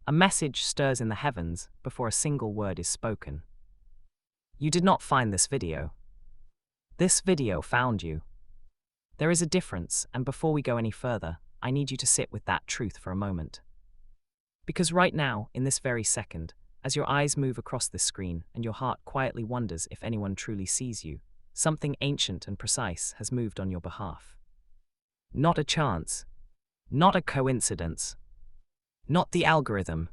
A message stirs in the heavens before a single word is spoken. You did not find this video. This video found you. There is a difference, and before we go any further, I need you to sit with that truth for a moment. Because right now, in this very second, as your eyes move across this screen and your heart quietly wonders if anyone truly sees you, something ancient and precise has moved on your behalf. Not a chance. Not a coincidence. Not the algorithm.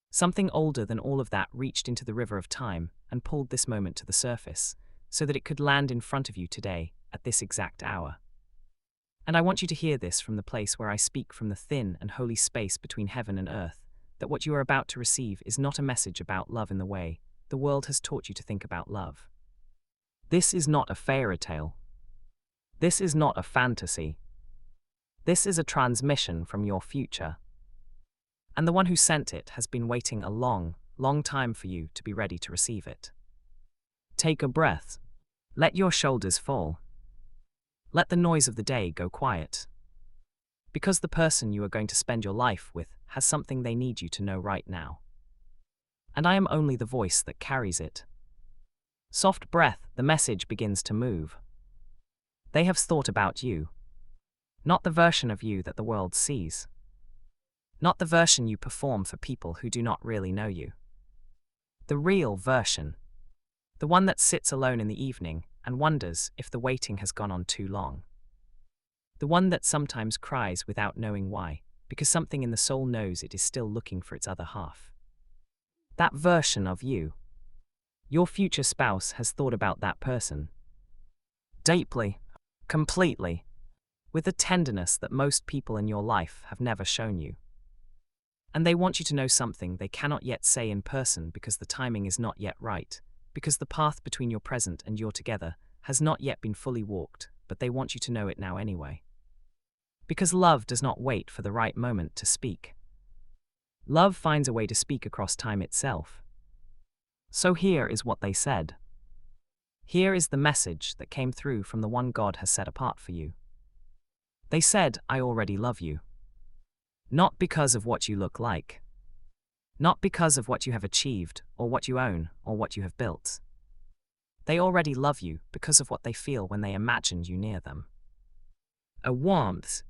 Something older than all of that reached into the river of time and pulled this moment to the surface, so that it could land in front of you today, at this exact hour. And I want you to hear this from the place where I speak from the thin and holy space between heaven and earth, that what you are about to receive is not a message about love in the way the world has taught you to think about love. This is not a fairy tale. This is not a fantasy. This is a transmission from your future. And the one who sent it has been waiting a long, long time for you to be ready to receive it. Take a breath. Let your shoulders fall. Let the noise of the day go quiet. Because the person you are going to spend your life with has something they need you to know right now. And I am only the voice that carries it. Soft breath, the message begins to move. They have thought about you. Not the version of you that the world sees. Not the version you perform for people who do not really know you. The real version. The one that sits alone in the evening and wonders if the waiting has gone on too long. The one that sometimes cries without knowing why, because something in the soul knows it is still looking for its other half. That version of you. Your future spouse has thought about that person. Deeply, completely, with a tenderness that most people in your life have never shown you. And they want you to know something they cannot yet say in person because the timing is not yet right, because the path between your present and your together has not yet been fully walked, but they want you to know it now anyway. Because love does not wait for the right moment to speak. Love finds a way to speak across time itself. So here is what they said. Here is the message that came through from the one God has set apart for you. They said, I already love you. Not because of what you look like. Not because of what you have achieved, or what you own, or what you have built. They already love you because of what they feel when they imagine you near them. A warmth,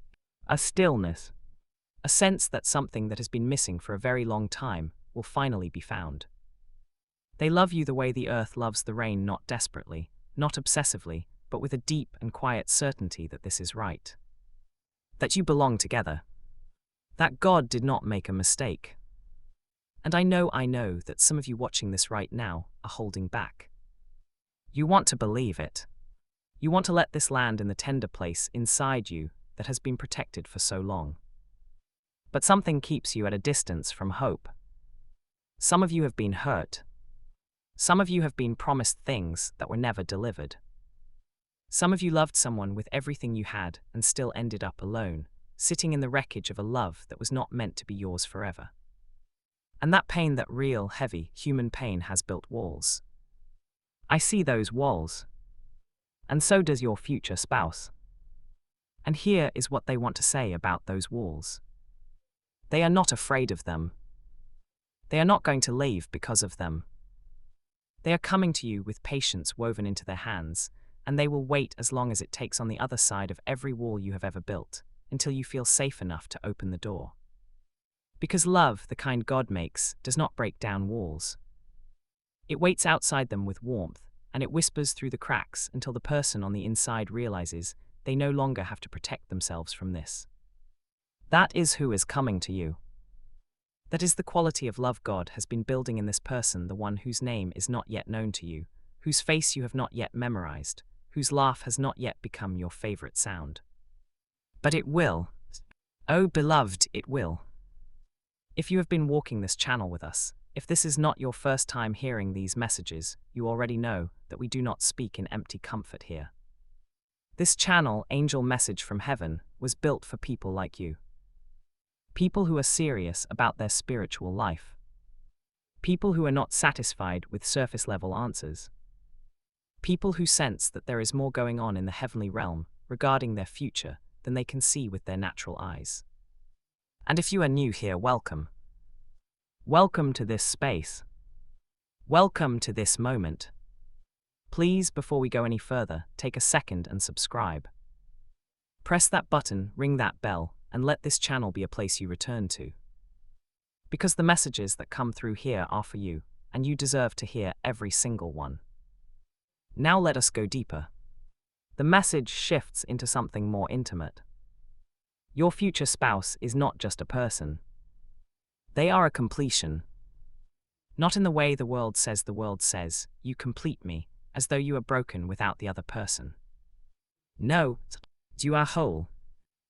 a stillness, a sense that something that has been missing for a very long time will finally be found. They love you the way the earth loves the rain, not desperately, not obsessively, but with a deep and quiet certainty that this is right. That you belong together. That God did not make a mistake. And I know that some of you watching this right now are holding back. You want to believe it. You want to let this land in the tender place inside you that has been protected for so long. But something keeps you at a distance from hope. Some of you have been hurt. Some of you have been promised things that were never delivered. Some of you loved someone with everything you had and still ended up alone, sitting in the wreckage of a love that was not meant to be yours forever. And that pain, that real, heavy, human pain, has built walls. I see those walls. And so does your future spouse. And here is what they want to say about those walls. They are not afraid of them. They are not going to leave because of them. They are coming to you with patience woven into their hands, and they will wait as long as it takes on the other side of every wall you have ever built, until you feel safe enough to open the door. Because love, the kind God makes, does not break down walls. It waits outside them with warmth, and it whispers through the cracks until the person on the inside realizes they no longer have to protect themselves from this. That is who is coming to you. That is the quality of love God has been building in this person, the one whose name is not yet known to you, whose face you have not yet memorized, whose laugh has not yet become your favorite sound. But it will. Oh, beloved, it will. If you have been walking this channel with us, if this is not your first time hearing these messages, you already know that we do not speak in empty comfort here. This channel, Angel Message from Heaven, was built for people like you. People who are serious about their spiritual life. People who are not satisfied with surface-level answers. People who sense that there is more going on in the heavenly realm regarding their future than they can see with their natural eyes. And if you are new here, welcome. Welcome to this space. Welcome to this moment. Please, before we go any further, take a second and subscribe. Press that button, ring that bell, and let this channel be a place you return to. Because the messages that come through here are for you, and you deserve to hear every single one. Now let us go deeper. The message shifts into something more intimate. Your future spouse is not just a person. They are a completion. Not in the way the world says, you complete me, as though you are broken without the other person. No, you are whole.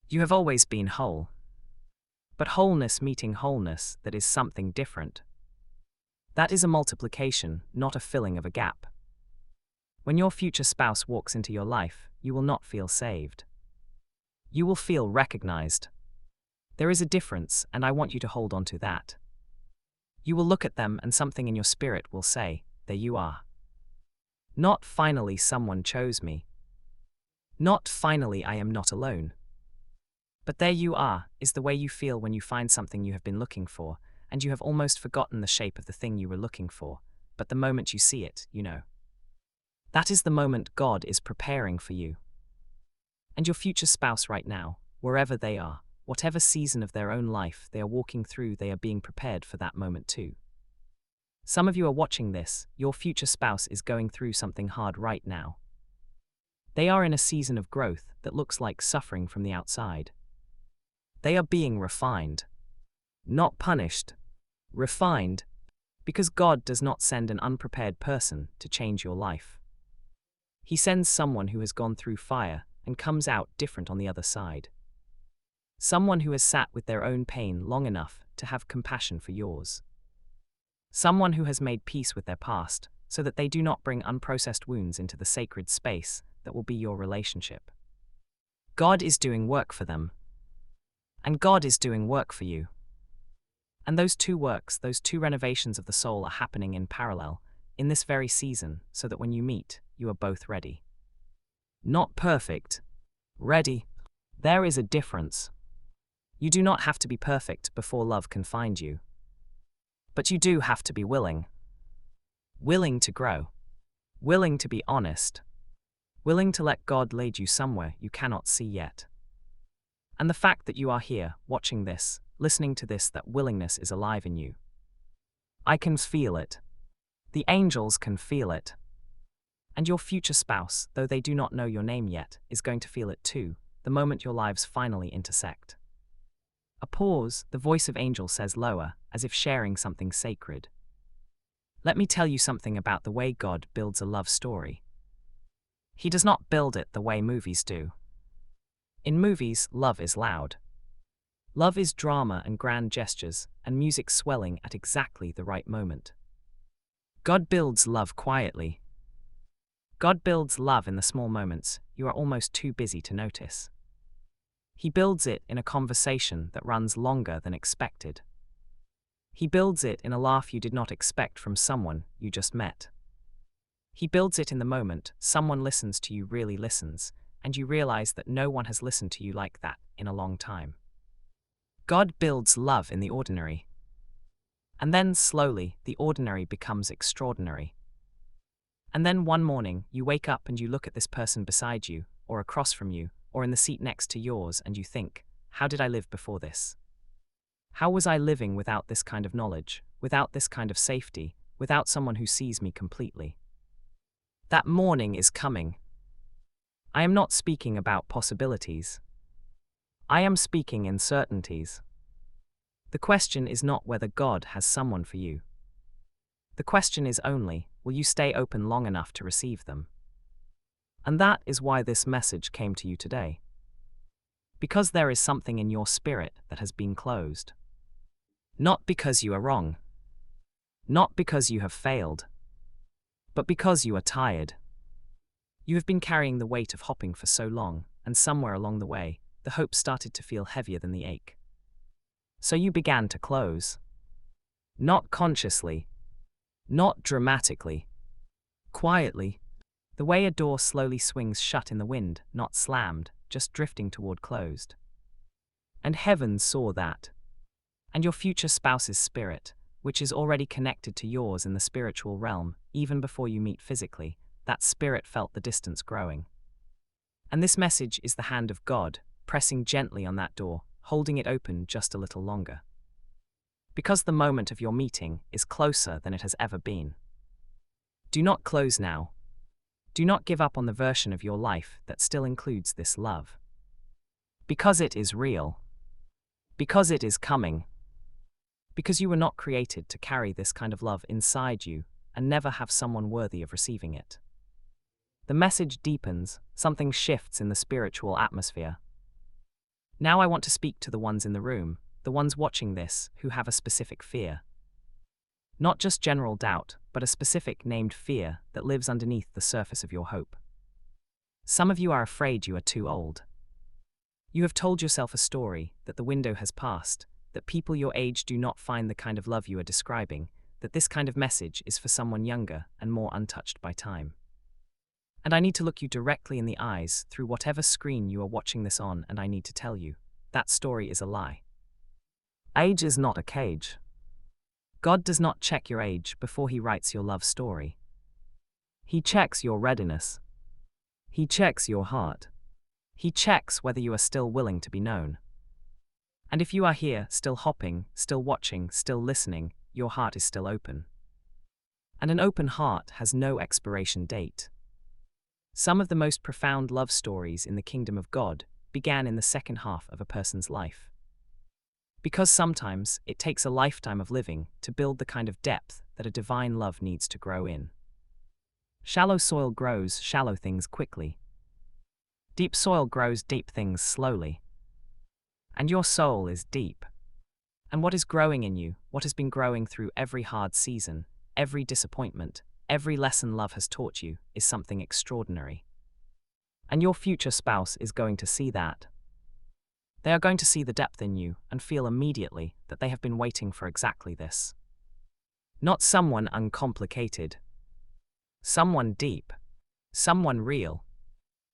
You have always been whole. But wholeness meeting wholeness, that is something different. That is a multiplication, not a filling of a gap. When your future spouse walks into your life, you will not feel saved. You will feel recognized. There is a difference, and I want you to hold on to that. You will look at them and something in your spirit will say, there you are. Not finally someone chose me. Not finally I am not alone. But there you are, is the way you feel when you find something you have been looking for, and you have almost forgotten the shape of the thing you were looking for, but the moment you see it, you know. That is the moment God is preparing for you. And your future spouse right now, wherever they are, whatever season of their own life they are walking through, they are being prepared for that moment too. Some of you are watching this, your future spouse is going through something hard right now. They are in a season of growth that looks like suffering from the outside. They are being refined. Not punished. Refined. Because God does not send an unprepared person to change your life. He sends someone who has gone through fire and comes out different on the other side. Someone who has sat with their own pain long enough to have compassion for yours. Someone who has made peace with their past so that they do not bring unprocessed wounds into the sacred space that will be your relationship. God is doing work for them. And God is doing work for you. And those two works, those two renovations of the soul are happening in parallel, in this very season, so that when you meet, you are both ready. Not perfect. Ready. There is a difference. You do not have to be perfect before love can find you. But you do have to be willing. Willing to grow. Willing to be honest. Willing to let God lead you somewhere you cannot see yet. And the fact that you are here, watching this, listening to this, that willingness is alive in you. I can feel it. The angels can feel it. And your future spouse, though they do not know your name yet, is going to feel it too, the moment your lives finally intersect. A pause, the voice of angel says lower, as if sharing something sacred. Let me tell you something about the way God builds a love story. He does not build it the way movies do. In movies, love is loud. Love is drama and grand gestures, and music swelling at exactly the right moment. God builds love quietly. God builds love in the small moments you are almost too busy to notice. He builds it in a conversation that runs longer than expected. He builds it in a laugh you did not expect from someone you just met. He builds it in the moment someone listens to you, really listens, and you realize that no one has listened to you like that in a long time. God builds love in the ordinary. And then slowly, the ordinary becomes extraordinary. And then one morning, you wake up and you look at this person beside you, or across from you, or in the seat next to yours, and you think, how did I live before this? How was I living without this kind of knowledge, without this kind of safety, without someone who sees me completely? That morning is coming. I am not speaking about possibilities. I am speaking in certainties. The question is not whether God has someone for you. The question is only, will you stay open long enough to receive them? And that is why this message came to you today. Because there is something in your spirit that has been closed. Not because you are wrong. Not because you have failed. But because you are tired. You have been carrying the weight of hopping for so long, and somewhere along the way, the hope started to feel heavier than the ache. So you began to close. Not consciously. Not dramatically. Quietly. The way a door slowly swings shut in the wind, not slammed, just drifting toward closed. And heaven saw that. And your future spouse's spirit, which is already connected to yours in the spiritual realm, even before you meet physically. That spirit felt the distance growing. And this message is the hand of God, pressing gently on that door, holding it open just a little longer. Because the moment of your meeting is closer than it has ever been. Do not close now. Do not give up on the version of your life that still includes this love. Because it is real. Because it is coming. Because you were not created to carry this kind of love inside you and never have someone worthy of receiving it. The message deepens, something shifts in the spiritual atmosphere. Now I want to speak to the ones in the room, the ones watching this, who have a specific fear. Not just general doubt, but a specific named fear that lives underneath the surface of your hope. Some of you are afraid you are too old. You have told yourself a story that the window has passed, that people your age do not find the kind of love you are describing, that this kind of message is for someone younger and more untouched by time. And I need to look you directly in the eyes through whatever screen you are watching this on, and I need to tell you, that story is a lie. Age is not a cage. God does not check your age before He writes your love story. He checks your readiness. He checks your heart. He checks whether you are still willing to be known. And if you are here, still hopping, still watching, still listening, your heart is still open. And an open heart has no expiration date. Some of the most profound love stories in the kingdom of God began in the second half of a person's life. Because sometimes it takes a lifetime of living to build the kind of depth that a divine love needs to grow in. Shallow soil grows shallow things quickly. Deep soil grows deep things slowly. And your soul is deep. And what is growing in you, what has been growing through every hard season, every disappointment, every lesson love has taught you, is something extraordinary. And your future spouse is going to see that. They are going to see the depth in you and feel immediately that they have been waiting for exactly this. Not someone uncomplicated. Someone deep. Someone real.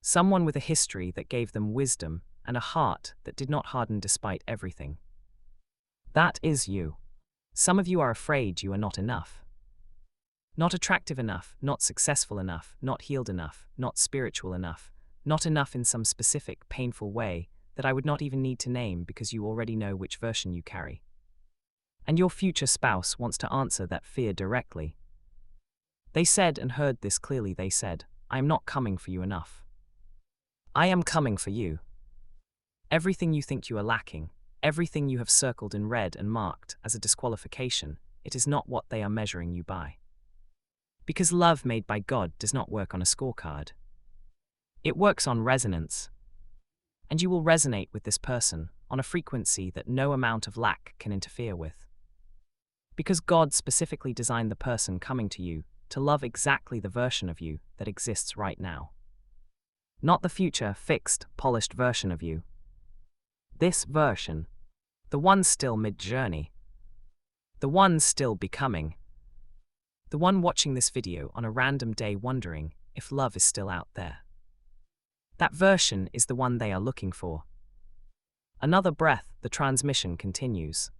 Someone with a history that gave them wisdom and a heart that did not harden despite everything. That is you. Some of you are afraid you are not enough. Not attractive enough, not successful enough, not healed enough, not spiritual enough, not enough in some specific, painful way that I would not even need to name because you already know which version you carry. And your future spouse wants to answer that fear directly. They said and heard this clearly. They said, I am not coming for you enough. I am coming for you. Everything you think you are lacking, everything you have circled in red and marked as a disqualification, it is not what they are measuring you by. Because love made by God does not work on a scorecard. It works on resonance. And you will resonate with this person on a frequency that no amount of lack can interfere with. Because God specifically designed the person coming to you to love exactly the version of you that exists right now. Not the future, fixed, polished version of you. This version. The one still mid-journey. The one still becoming. The one watching this video on a random day wondering if love is still out there. That version is the one they are looking for. Another breath, the transmission continues.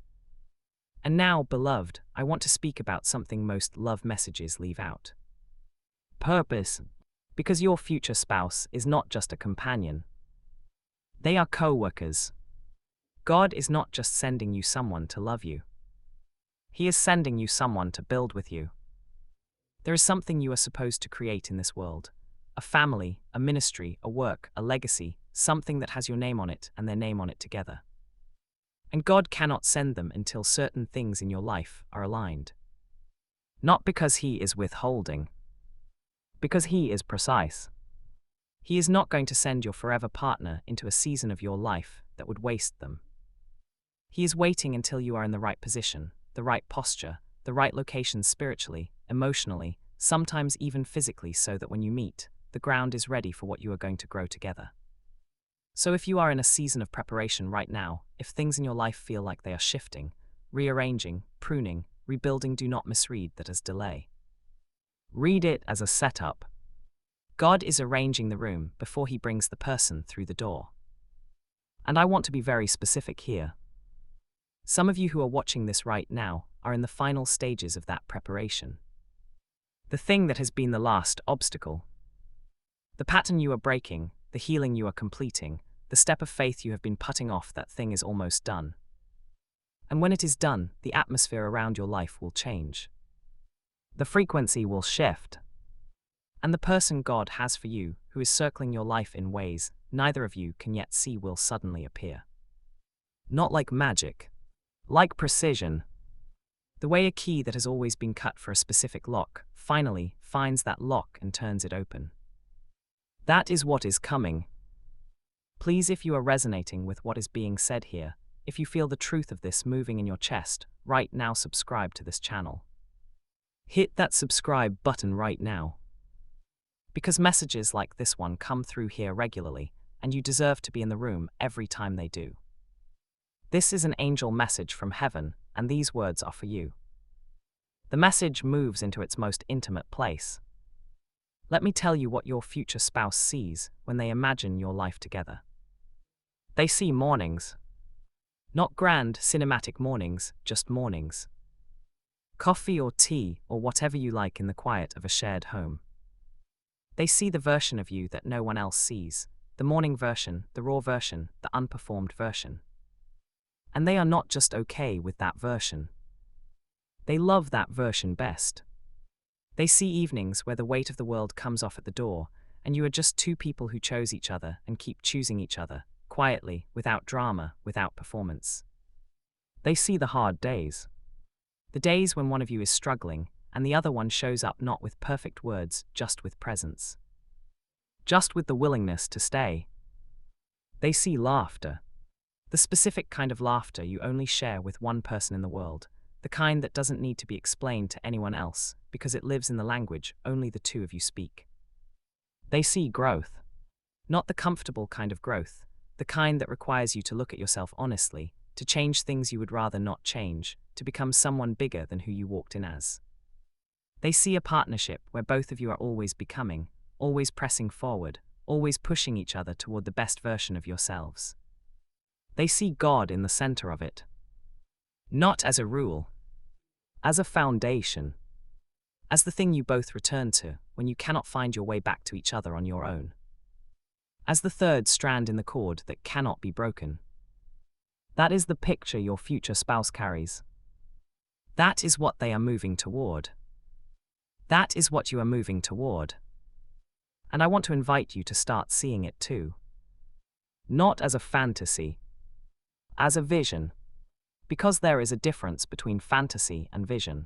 And now, beloved, I want to speak about something most love messages leave out. Purpose. Because your future spouse is not just a companion. They are co-workers. God is not just sending you someone to love you. He is sending you someone to build with you. There is something you are supposed to create in this world. A family, a ministry, a work, a legacy, something that has your name on it and their name on it together. And God cannot send them until certain things in your life are aligned. Not because He is withholding. Because He is precise. He is not going to send your forever partner into a season of your life that would waste them. He is waiting until you are in the right position, the right posture, the right location spiritually, emotionally, sometimes even physically, so that when you meet, the ground is ready for what you are going to grow together. So if you are in a season of preparation right now, if things in your life feel like they are shifting, rearranging, pruning, rebuilding, do not misread that as delay. Read it as a setup. God is arranging the room before He brings the person through the door. And I want to be very specific here. Some of you who are watching this right now are in the final stages of that preparation. The thing that has been the last obstacle. The pattern you are breaking, the healing you are completing, the step of faith you have been putting off, that thing is almost done. And when it is done, the atmosphere around your life will change. The frequency will shift. And the person God has for you, who is circling your life in ways neither of you can yet see, will suddenly appear. Not like magic. Like precision. The way a key that has always been cut for a specific lock finally finds that lock and turns it open. That is what is coming. Please, if you are resonating with what is being said here, if you feel the truth of this moving in your chest, right now subscribe to this channel. Hit that subscribe button right now. Because messages like this one come through here regularly, and you deserve to be in the room every time they do. This is an angel message from heaven, and these words are for you. The message moves into its most intimate place. Let me tell you what your future spouse sees when they imagine your life together. They see mornings. Not grand, cinematic mornings, just mornings. Coffee or tea or whatever you like in the quiet of a shared home. They see the version of you that no one else sees, the morning version, the raw version, the unperformed version. And they are not just okay with that version. They love that version best. They see evenings where the weight of the world comes off at the door, and you are just two people who chose each other and keep choosing each other, quietly, without drama, without performance. They see the hard days. The days when one of you is struggling, and the other one shows up not with perfect words, just with presence. Just with the willingness to stay. They see laughter. The specific kind of laughter you only share with one person in the world, the kind that doesn't need to be explained to anyone else, because it lives in the language only the two of you speak. They see growth. Not the comfortable kind of growth, the kind that requires you to look at yourself honestly, to change things you would rather not change, to become someone bigger than who you walked in as. They see a partnership where both of you are always becoming, always pressing forward, always pushing each other toward the best version of yourselves. They see God in the center of it. Not as a rule. As a foundation. As the thing you both return to when you cannot find your way back to each other on your own. As the third strand in the cord that cannot be broken. That is the picture your future spouse carries. That is what they are moving toward. That is what you are moving toward. And I want to invite you to start seeing it too. Not as a fantasy. As a vision. Because there is a difference between fantasy and vision.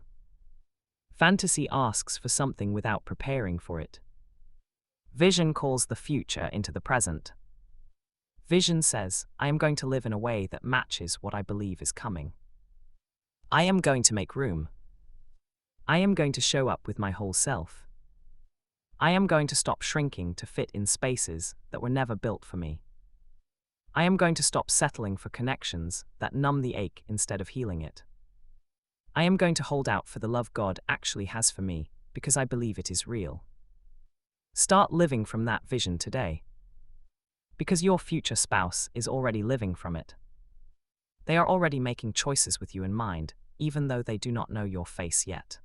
Fantasy asks for something without preparing for it. Vision calls the future into the present. Vision says, I am going to live in a way that matches what I believe is coming. I am going to make room. I am going to show up with my whole self. I am going to stop shrinking to fit in spaces that were never built for me. I am going to stop settling for connections that numb the ache instead of healing it. I am going to hold out for the love God actually has for me because I believe it is real. Start living from that vision today. Because your future spouse is already living from it. They are already making choices with you in mind, even though they do not know your face yet.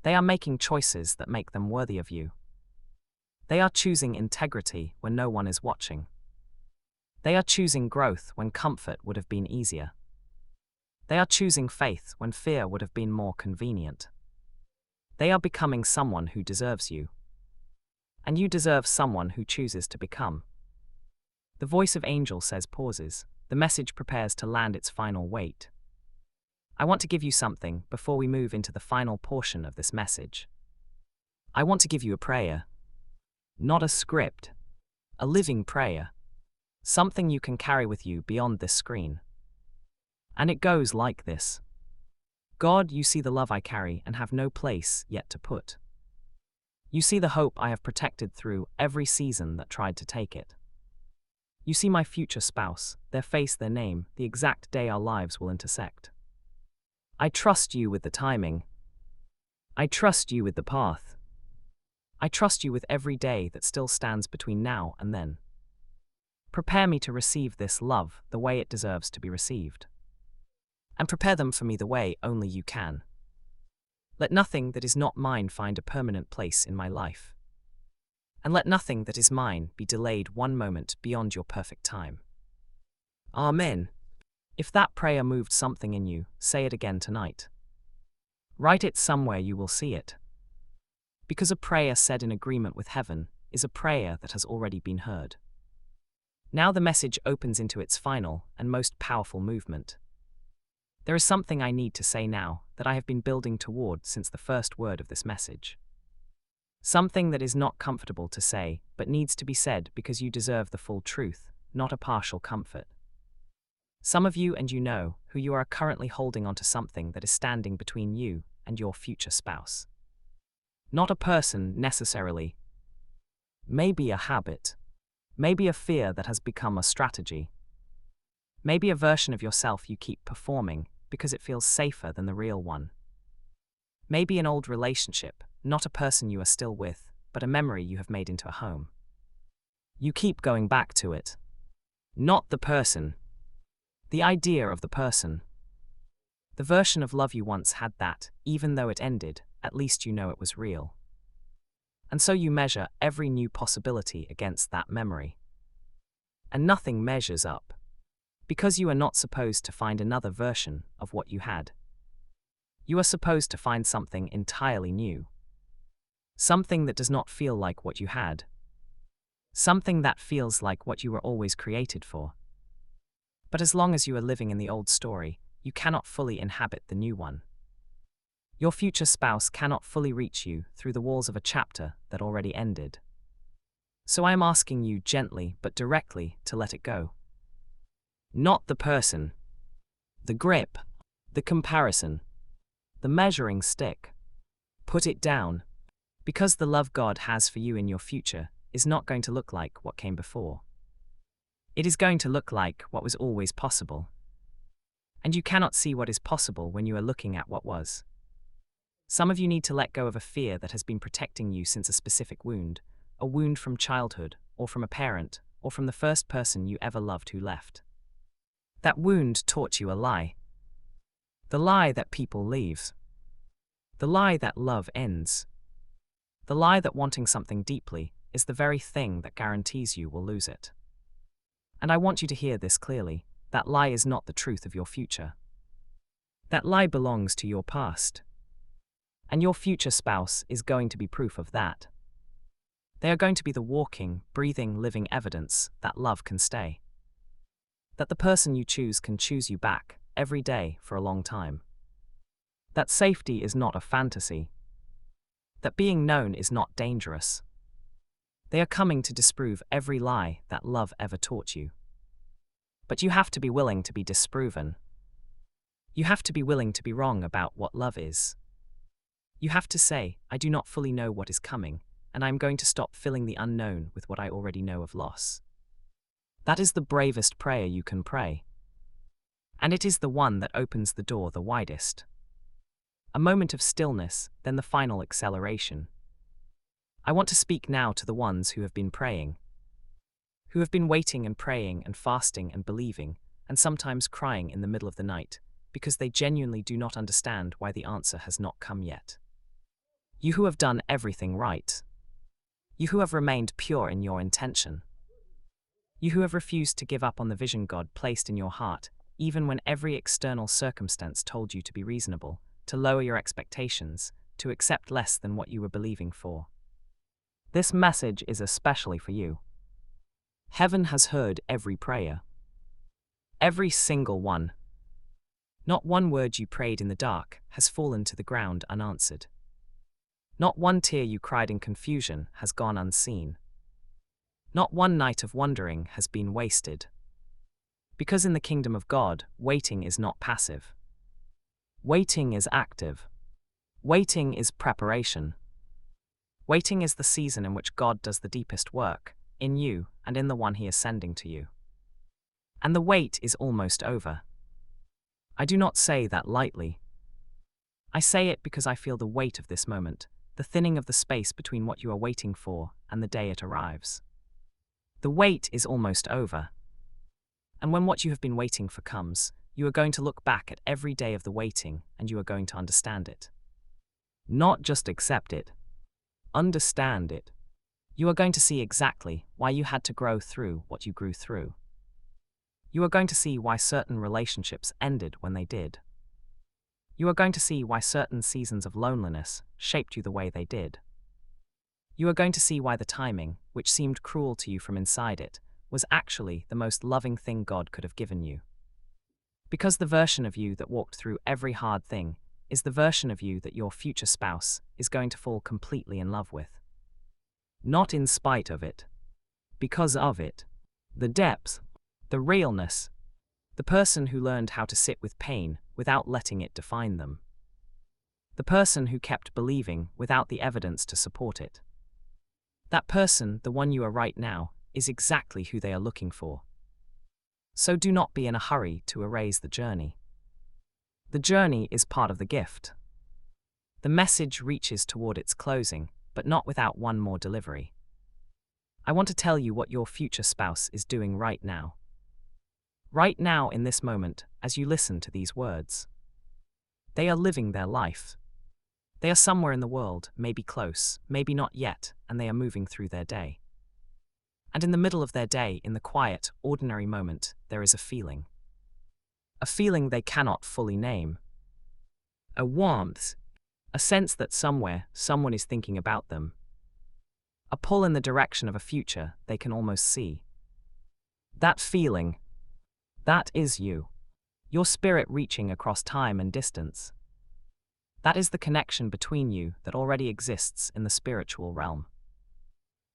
They are making choices that make them worthy of you. They are choosing integrity when no one is watching. They are choosing growth when comfort would have been easier. They are choosing faith when fear would have been more convenient. They are becoming someone who deserves you. And you deserve someone who chooses to become. The voice of angel says pauses. The message prepares to land its final weight. I want to give you something before we move into the final portion of this message. I want to give you a prayer. Not a script. A living prayer. Something you can carry with you beyond this screen. And it goes like this. God, you see the love I carry and have no place yet to put. You see the hope I have protected through every season that tried to take it. You see my future spouse, their face, their name, the exact day our lives will intersect. I trust you with the timing. I trust you with the path. I trust you with every day that still stands between now and then. Prepare me to receive this love the way it deserves to be received. and prepare them for me the way only you can. Let nothing that is not mine find a permanent place in my life. And let nothing that is mine be delayed one moment beyond your perfect time. Amen. If that prayer moved something in you, say it again tonight. Write it somewhere you will see it. Because a prayer said in agreement with heaven is a prayer that has already been heard. Now the message opens into its final and most powerful movement. There is something I need to say now that I have been building toward since the first word of this message. Something that is not comfortable to say, but needs to be said because you deserve the full truth, not a partial comfort. Some of you and you know who you are currently holding onto something that is standing between you and your future spouse. Not a person necessarily. Maybe a habit. Maybe a fear that has become a strategy. Maybe a version of yourself you keep performing because it feels safer than the real one. Maybe an old relationship, not a person you are still with, but a memory you have made into a home. You keep going back to it. Not the person. The idea of the person. The version of love you once had that, even though it ended, at least you know it was real. And so you measure every new possibility against that memory. And nothing measures up. Because you are not supposed to find another version of what you had. You are supposed to find something entirely new. Something that does not feel like what you had. Something that feels like what you were always created for. But as long as you are living in the old story, you cannot fully inhabit the new one. Your future spouse cannot fully reach you through the walls of a chapter that already ended. So I am asking you gently but directly to let it go. Not the person. The grip. The comparison. The measuring stick. Put it down. Because the love God has for you in your future is not going to look like what came before. It is going to look like what was always possible. And you cannot see what is possible when you are looking at what was. Some of you need to let go of a fear that has been protecting you since a specific wound, a wound from childhood, or from a parent, or from the first person you ever loved who left. That wound taught you a lie. The lie that people leave. The lie that love ends. The lie that wanting something deeply is the very thing that guarantees you will lose it. And I want you to hear this clearly, that lie is not the truth of your future. That lie belongs to your past. And your future spouse is going to be proof of that. They are going to be the walking, breathing, living evidence that love can stay. That the person you choose can choose you back, every day, for a long time. That safety is not a fantasy. That being known is not dangerous. They are coming to disprove every lie that love ever taught you. But you have to be willing to be disproven. You have to be willing to be wrong about what love is. You have to say, I do not fully know what is coming, and I am going to stop filling the unknown with what I already know of loss. That is the bravest prayer you can pray. And it is the one that opens the door the widest. A moment of stillness, then the final acceleration. I want to speak now to the ones who have been praying. Who have been waiting and praying and fasting and believing, and sometimes crying in the middle of the night, because they genuinely do not understand why the answer has not come yet. You who have done everything right. You who have remained pure in your intention. You who have refused to give up on the vision God placed in your heart, even when every external circumstance told you to be reasonable, to lower your expectations, to accept less than what you were believing for. This message is especially for you. Heaven has heard every prayer. Every single one. Not one word you prayed in the dark has fallen to the ground unanswered. Not one tear you cried in confusion has gone unseen. Not one night of wondering has been wasted. Because in the kingdom of God, waiting is not passive. Waiting is active. Waiting is preparation. Waiting is the season in which God does the deepest work, in you and in the one He is sending to you. And the wait is almost over. I do not say that lightly. I say it because I feel the weight of this moment, the thinning of the space between what you are waiting for and the day it arrives. The wait is almost over. And when what you have been waiting for comes, You are going to look back at every day of the waiting and you are going to understand it. Not just accept it. Understand it. You are going to see exactly why you had to grow through what you grew through. You are going to see why certain relationships ended when they did. You are going to see why certain seasons of loneliness shaped you the way they did. You are going to see why the timing, which seemed cruel to you from inside it, was actually the most loving thing God could have given you. Because the version of you that walked through every hard thing is the version of you that your future spouse is going to fall completely in love with. Not in spite of it. Because of it. The depth. The realness. The person who learned how to sit with pain without letting it define them. The person who kept believing without the evidence to support it. That person, the one you are right now, is exactly who they are looking for. So do not be in a hurry to erase the journey. The journey is part of the gift. The message reaches toward its closing, but not without one more delivery. I want to tell you what your future spouse is doing right now. Right now in this moment, as you listen to these words. They are living their life. They are somewhere in the world, maybe close, maybe not yet, and they are moving through their day. And in the middle of their day, in the quiet, ordinary moment, there is a feeling. A feeling they cannot fully name. A warmth. A sense that somewhere, someone is thinking about them. A pull in the direction of a future they can almost see. That feeling. That is you. Your spirit reaching across time and distance. That is the connection between you that already exists in the spiritual realm.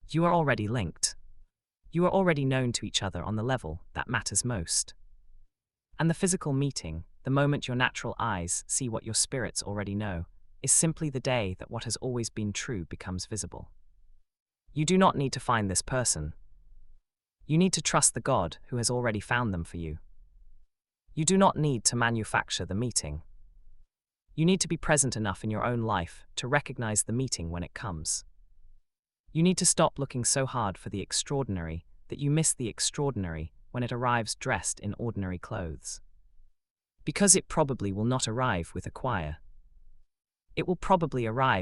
You are already linked. You are already known to each other on the level that matters most. And the physical meeting, the moment your natural eyes see what your spirits already know, is simply the day that what has always been true becomes visible. You do not need to find this person. You need to trust the God who has already found them for you. You do not need to manufacture the meeting. You need to be present enough in your own life to recognize the meeting when it comes. You need to stop looking so hard for the extraordinary that you miss the extraordinary when it arrives dressed in ordinary clothes. Because it probably will not arrive with a choir. It will probably arrive